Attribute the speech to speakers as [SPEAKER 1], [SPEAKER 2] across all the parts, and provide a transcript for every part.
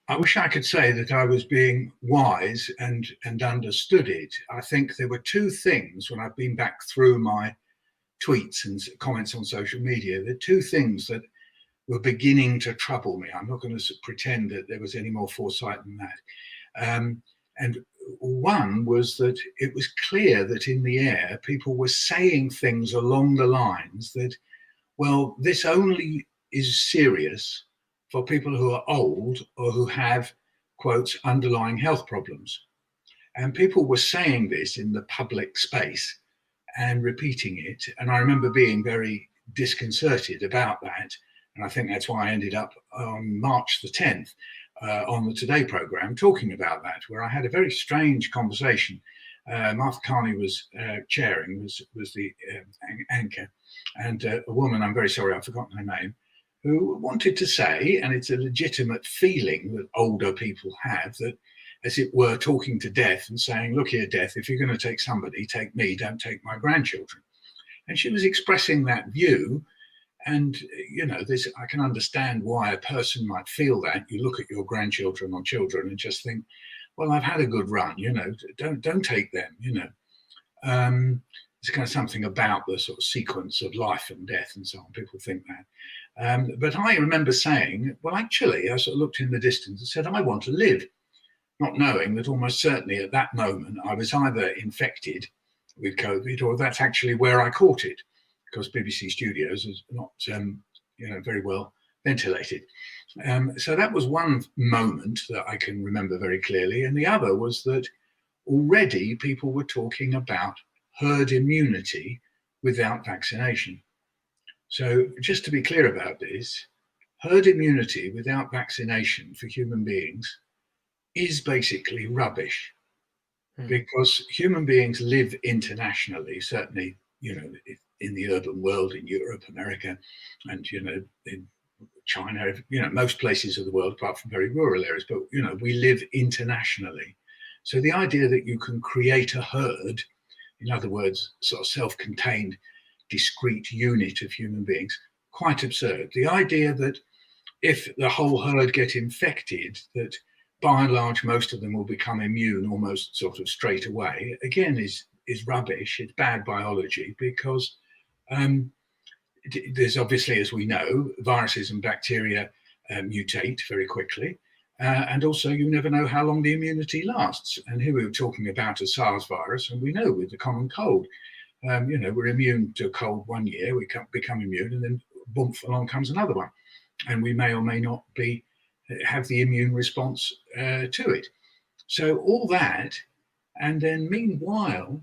[SPEAKER 1] I wish I could say that I was being wise and understood it. I think there were two things when I've been back through my tweets and comments on social media. There are two things that were beginning to trouble me. I'm not going to pretend that there was any more foresight than that. And one was that it was clear that in the air, people were saying things along the lines that, well, this only is serious for people who are old or who have, quotes, underlying health problems. And people were saying this in the public space and repeating it. And I remember being very disconcerted about that. And I think that's why I ended up on March the 10th on the Today programme talking about that, where I had a very strange conversation. Martha Carney was chairing, was the anchor, and a woman, I'm very sorry, I've forgotten her name, who wanted to say, and it's a legitimate feeling that older people have, that as it were, talking to death and saying, look here, death, if you're going to take somebody, take me, don't take my grandchildren. And she was expressing that view. And, you know, this, I can understand why a person might feel that. You look at your grandchildren or children and just think, well, I've had a good run, you know, don't take them, you know. There's kind of something about the sort of sequence of life and death and so on. People think that. But I remember saying, well, actually, I sort of looked in the distance and said, I want to live, not knowing that almost certainly at that moment I was either infected with COVID or that's actually where I caught it, because BBC Studios is not, very well ventilated. So that was one moment that I can remember very clearly. And the other was that already people were talking about herd immunity without vaccination. So just to be clear about this, herd immunity without vaccination for human beings is basically rubbish, because human beings live internationally, certainly, you know, in the urban world, in Europe, America, and, you know, in China, you know, most places of the world, apart from very rural areas, but, you know, we live internationally. So the idea that you can create a herd, in other words, sort of self-contained, discrete unit of human beings, quite absurd. The idea that if the whole herd get infected, that by and large, most of them will become immune almost sort of straight away, again, is rubbish. It's bad biology, because there's obviously, as we know, viruses and bacteria mutate very quickly. And also, you never know how long the immunity lasts. And here we were talking about a SARS virus, and we know with the common cold, you know, we're immune to a cold 1 year, we become immune, and then boom, along comes another one. And we may or may not have the immune response to it. So all that, and then meanwhile,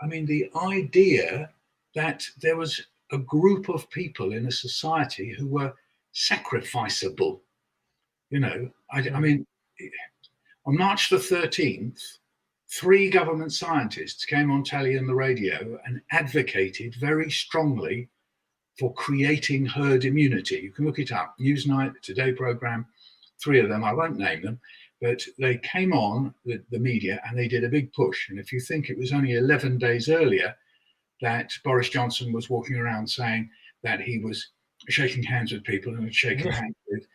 [SPEAKER 1] I mean, the idea that there was a group of people in a society who were sacrificable, you know, I mean, on March the 13th, 3 government scientists came on telly and the radio and advocated very strongly for creating herd immunity. You can look it up, Newsnight, Today programme, 3 of them, I won't name them, but they came on the media and they did a big push. And if you think it was only 11 days earlier that Boris Johnson was walking around saying that he was shaking hands with people and shaking hands with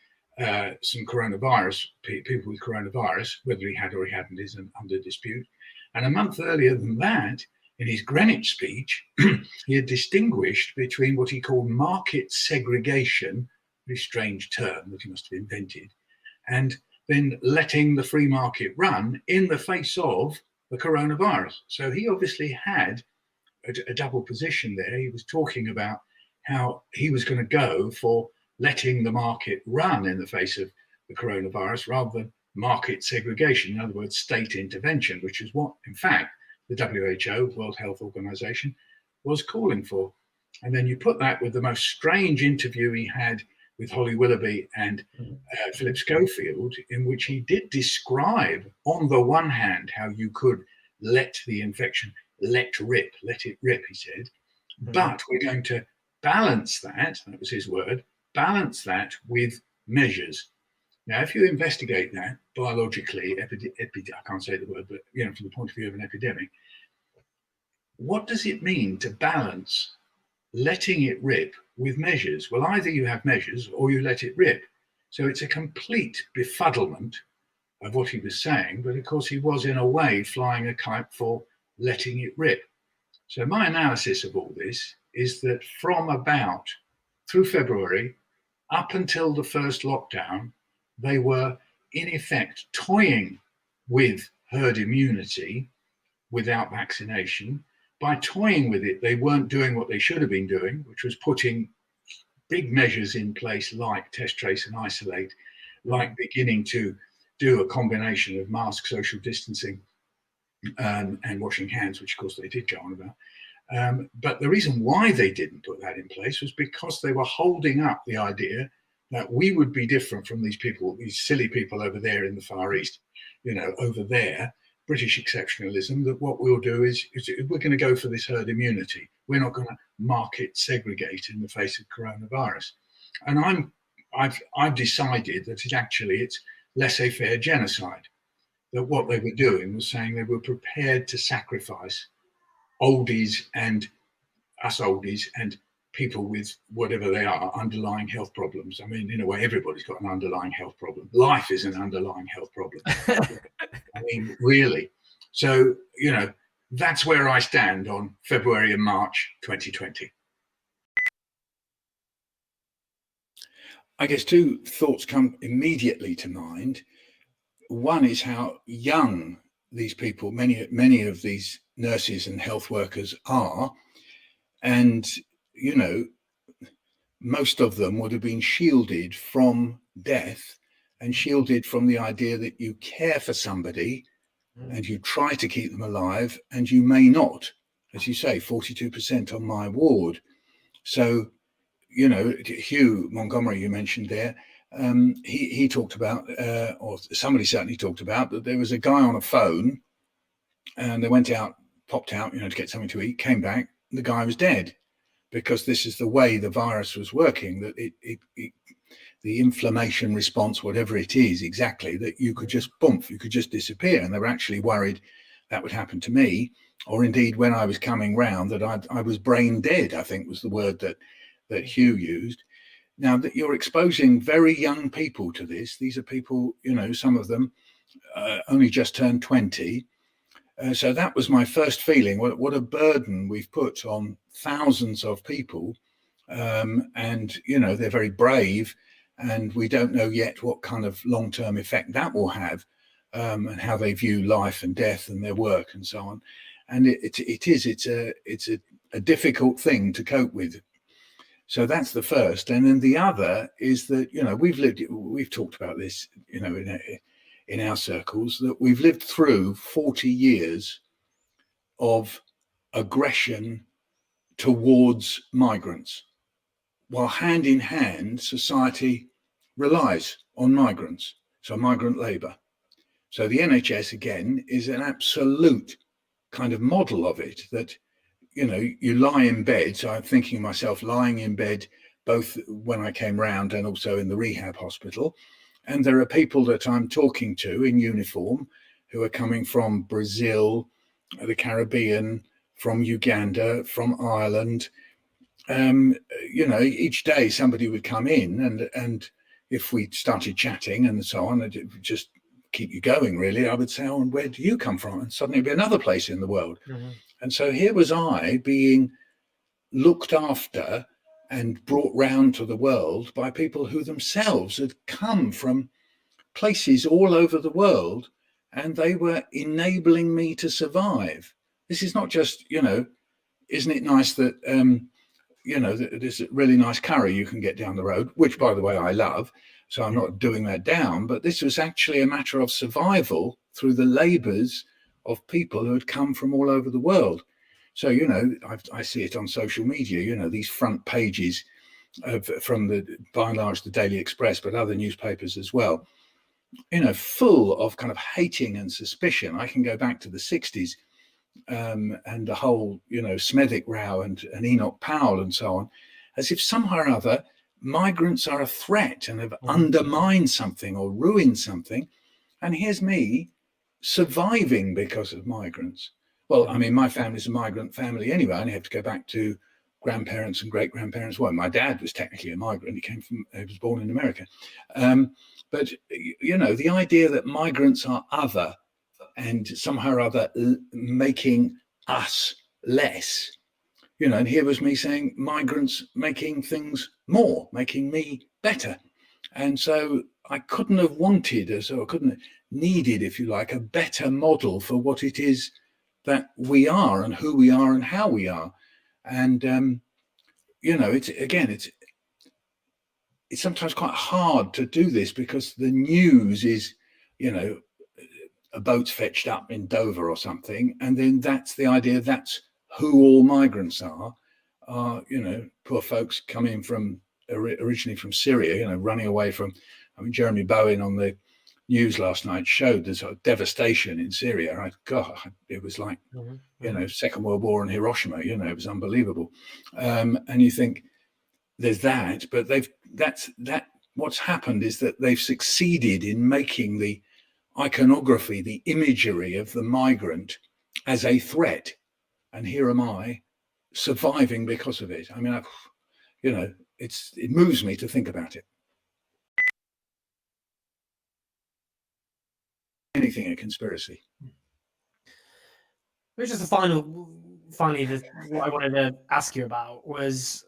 [SPEAKER 1] some coronavirus, people with coronavirus, whether he had or he hadn't is under dispute. And a month earlier than that, in his Greenwich speech, he had distinguished between what he called market segregation, a very strange term that he must have invented, and then letting the free market run in the face of the coronavirus. So he obviously had a double position there. He was talking about how he was going to go for letting the market run in the face of the coronavirus rather than market segregation, in other words, state intervention, which is what, in fact, the WHO, World Health Organization, was calling for. And then you put that with the most strange interview he had with Holly Willoughby and Philip Schofield, in which he did describe, on the one hand, how you could let the infection let it rip, he said, but we're going to balance that was his word, balance that with measures. Now, if you investigate that biologically, I can't say the word, but, you know, from the point of view of an epidemic, what does it mean to balance letting it rip with measures? Well, either you have measures or you let it rip. So it's a complete befuddlement of what he was saying, but of course he was in a way flying a kite for letting it rip. So my analysis of all this is that from about through February up until the first lockdown, they were in effect toying with herd immunity without vaccination. By toying with it, they weren't doing what they should have been doing, which was putting big measures in place like test, trace, and isolate, like beginning to do a combination of mask, social distancing, and washing hands, which of course they did go on about. But the reason why they didn't put that in place was because they were holding up the idea that we would be different from these people, these silly people over there in the Far East, over there, British exceptionalism, that what we'll do is we're going to go for this herd immunity. We're not going to market segregate in the face of coronavirus. And I've decided that it's laissez-faire genocide. That what they were doing was saying they were prepared to sacrifice oldies and us oldies and people with whatever they are, underlying health problems. I mean, in a way, everybody's got an underlying health problem. Life is an underlying health problem. I mean, really. So, that's where I stand on February and March 2020. I guess two thoughts come immediately to mind. One is how young these people, many of these nurses and health workers are. And, most of them would have been shielded from death and shielded from the idea that you care for somebody and you try to keep them alive and you may not. As you say, 42% on my ward. So, Hugh Montgomery, you mentioned there, he talked about, or somebody certainly talked about, that there was a guy on a phone and they went out, popped out, to get something to eat, came back, the guy was dead, because this is the way the virus was working, that the inflammation response, whatever it is exactly, that you could just you could just disappear. And they were actually worried that would happen to me, or indeed when I was coming round, that I was brain dead, I think was the word that Hugh used. Now that you're exposing very young people to this, these are people, some of them only just turned 20. So that was my first feeling. What a burden we've put on thousands of people. And, they're very brave, and we don't know yet what kind of long-term effect that will have, and how they view life and death and their work and so on. And it's a difficult thing to cope with. So that's the first. And then the other is that, we've talked about this, in our circles, that we've lived through 40 years of aggression towards migrants, while hand in hand, society relies on migrants, so migrant labour. So the NHS, again, is an absolute kind of model of it, that, you lie in bed. So I'm thinking of myself lying in bed, both when I came round and also in the rehab hospital. And there are people that I'm talking to in uniform who are coming from Brazil, the Caribbean, from Uganda, from Ireland. Each day somebody would come in, and if we started chatting and so on, it would just keep you going, really. I would say, oh, and where do you come from? And suddenly it'd be another place in the world. Mm-hmm. And so here was I being looked after and brought round to the world by people who themselves had come from places all over the world, and they were enabling me to survive. This is not just, isn't it nice that, there's a really nice curry you can get down the road, which, by the way, I love. So I'm not doing that down, but this was actually a matter of survival through the labours of people who had come from all over the world. So, I see it on social media, these front pages from by and large, the Daily Express, but other newspapers as well, full of kind of hating and suspicion. I can go back to the 60s and the whole, Smethwick row and Enoch Powell and so on, as if somehow or other migrants are a threat and have undermined something or ruined something. And here's me surviving because of migrants. Well, I mean, my family's a migrant family anyway. I only have to go back to grandparents and great grandparents were. My dad was technically a migrant. He was born in America. But, the idea that migrants are other and somehow or other making us less, and here was me saying migrants making things more, making me better. And so I couldn't have wanted, or couldn't have needed, if you like, a better model for what it is that we are and who we are and how we are. And, it's sometimes quite hard to do this because the news is, a boat's fetched up in Dover or something. And then that's the idea, that's who all migrants are, poor folks coming from originally from Syria, running away from, Jeremy Bowen on the news last night showed the sort of devastation in Syria. God, it was like, Second World War and Hiroshima, it was unbelievable. And you think there's that, but what's happened is that they've succeeded in making the iconography, the imagery of the migrant as a threat. And here am I surviving because of it. It moves me to think about it. Anything a conspiracy.
[SPEAKER 2] Which is finally, what I wanted to ask you about was,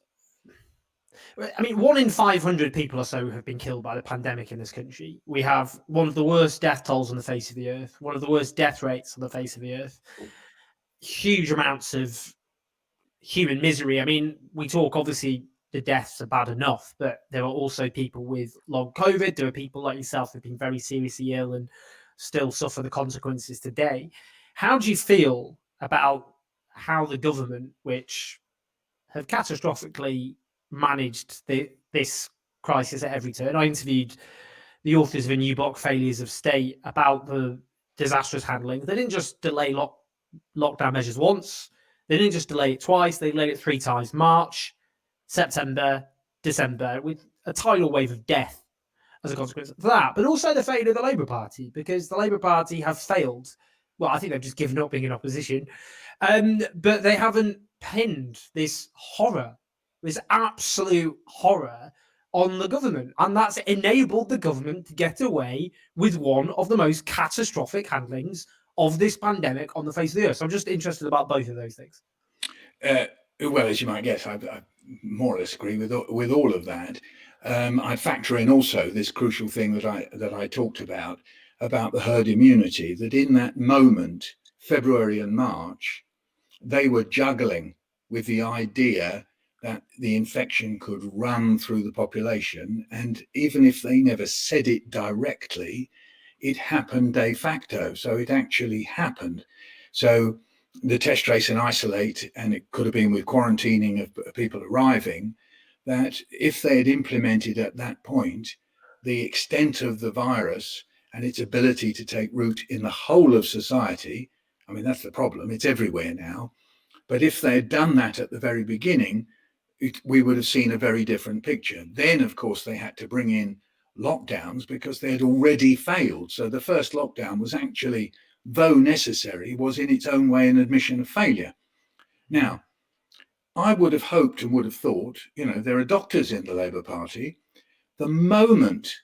[SPEAKER 2] 1 in 500 people or so have been killed by the pandemic in this country. We have one of the worst death tolls on the face of the earth, one of the worst death rates on the face of the earth, huge amounts of human misery. We talk, obviously, the deaths are bad enough, but there are also people with long COVID. There are people like yourself who've been very seriously ill and still suffer the consequences today. How do you feel about how the government, which have catastrophically managed this crisis at every turn? I interviewed the authors of a new book, Failures of State, about the disastrous handling. They didn't just delay lockdown measures once. They didn't just delay it twice. They delayed it 3 times: March, September, December, with a tidal wave of death as a consequence of that. But also the failure of the Labour Party, because the Labour Party have failed. Well, I think they've just given up being in opposition. But they haven't pinned this horror, this absolute horror, on the government. And that's enabled the government to get away with one of the most catastrophic handlings of this pandemic on the face of the earth. So I'm just interested about both of those things.
[SPEAKER 1] Well, as you might guess, I more or less agree with all of that. I factor in also this crucial thing that I talked about the herd immunity, that in that moment, February and March, they were juggling with the idea that the infection could run through the population. And even if they never said it directly, it happened de facto. So it actually happened. So the test, trace and isolate, and it could have been with quarantining of people arriving, that if they had implemented at that point the extent of the virus and its ability to take root in the whole of society, that's the problem, it's everywhere now. But if they had done that at the very beginning, we would have seen a very different picture. Then, of course, they had to bring in lockdowns because they had already failed. So the first lockdown was actually, though necessary, was in its own way an admission of failure. Now, I would have hoped and would have thought, there are doctors in the Labour Party. The moment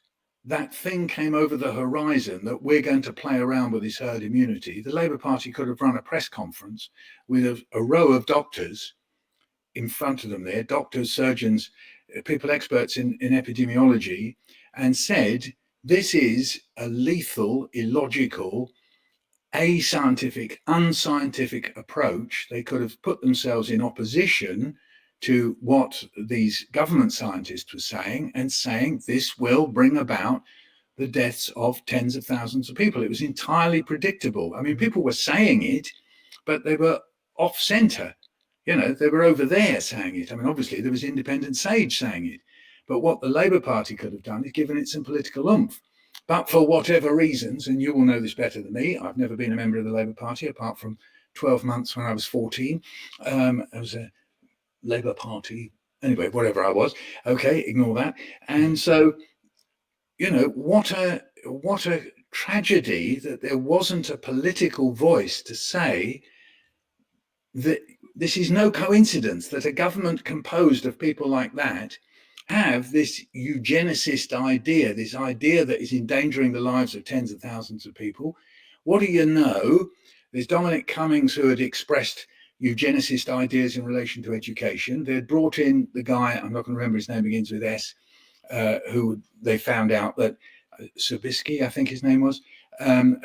[SPEAKER 1] that thing came over the horizon that we're going to play around with this herd immunity, the Labour Party could have run a press conference with a row of doctors in front of them there, doctors, surgeons, people experts in epidemiology, and said, this is a lethal, illogical, ascientific, unscientific approach. They could have put themselves in opposition to what these government scientists were saying and saying this will bring about the deaths of tens of thousands of people. It was entirely predictable. People were saying it, but they were off center. They were over there saying it. Obviously there was independent sage saying it. But what the Labour Party could have done is given it some political oomph. But for whatever reasons, and you will know this better than me, I've never been a member of the Labour Party apart from 12 months when I was 14. I was a Labour Party, anyway, whatever I was. Okay, ignore that. And so, what a tragedy that there wasn't a political voice to say that this is no coincidence that a government composed of people like that have this eugenicist idea, this idea that is endangering the lives of tens of thousands of people. What do you know? There's Dominic Cummings, who had expressed eugenicist ideas in relation to education. They'd brought in the guy, I'm not going to remember his name, begins with S, who they found out that Sobieski, I think his name was,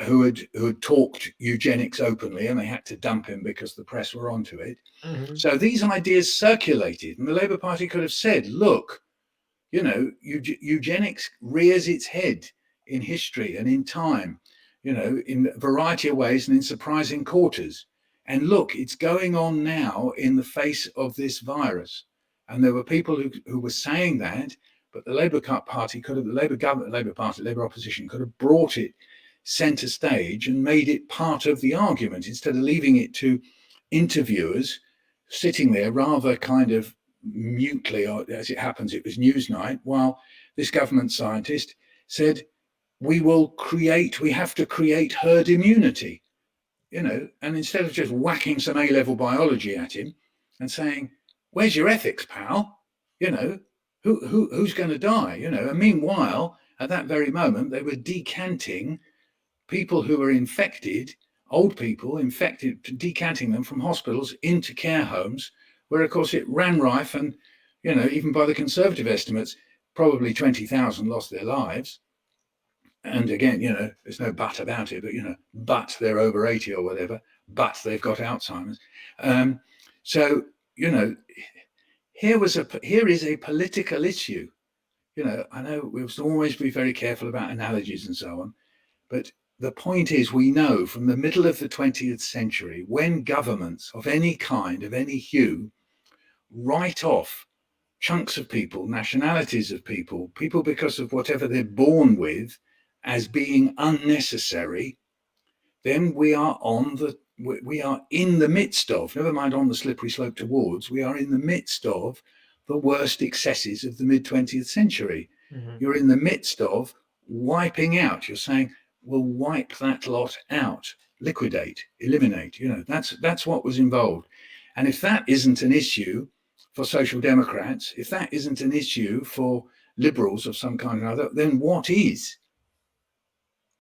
[SPEAKER 1] who had talked eugenics openly, and they had to dump him because the press were onto it.
[SPEAKER 2] Mm-hmm.
[SPEAKER 1] So these ideas circulated, and the Labour Party could have said, look, you know, eugenics rears its head in history and in time, you know, in a variety of ways and in surprising quarters. And look, it's going on now in the face of this virus. And there were people who were saying that, but the Labour Party could have, the Labour government, Labour Party, Labour opposition could have brought it centre stage and made it part of the argument instead of leaving it to interviewers sitting there rather kind of mutely, or as it happens, it was Newsnight, while this government scientist said, we have to create herd immunity, you know, and instead of just whacking some A-level biology at him and saying, where's your ethics, pal? You know, who's going to die? You know, and meanwhile, at that very moment, they were decanting people who were infected, old people infected, decanting them from hospitals into care homes, where, of course, it ran rife. And, you know, even by the Conservative estimates, probably 20,000 lost their lives. And again, you know, there's no but about it, but, you know, but they're over 80 or whatever, but they've got Alzheimer's. So, you know, here is a political issue. You know, I know we must always be very careful about analogies and so on, but the point is, we know from the middle of the 20th century, when governments of any kind, of any hue, write off chunks of people, nationalities of people because of whatever they're born with, as being unnecessary, then we are in the midst of, never mind on the slippery slope towards, we are in the midst of the worst excesses of the mid-20th century. Mm-hmm. You're in the midst of wiping out. You're saying, we'll wipe that lot out, liquidate, eliminate. You know, that's what was involved. And if that isn't an issue for Social Democrats, if that isn't an issue for liberals of some kind or other, then what is?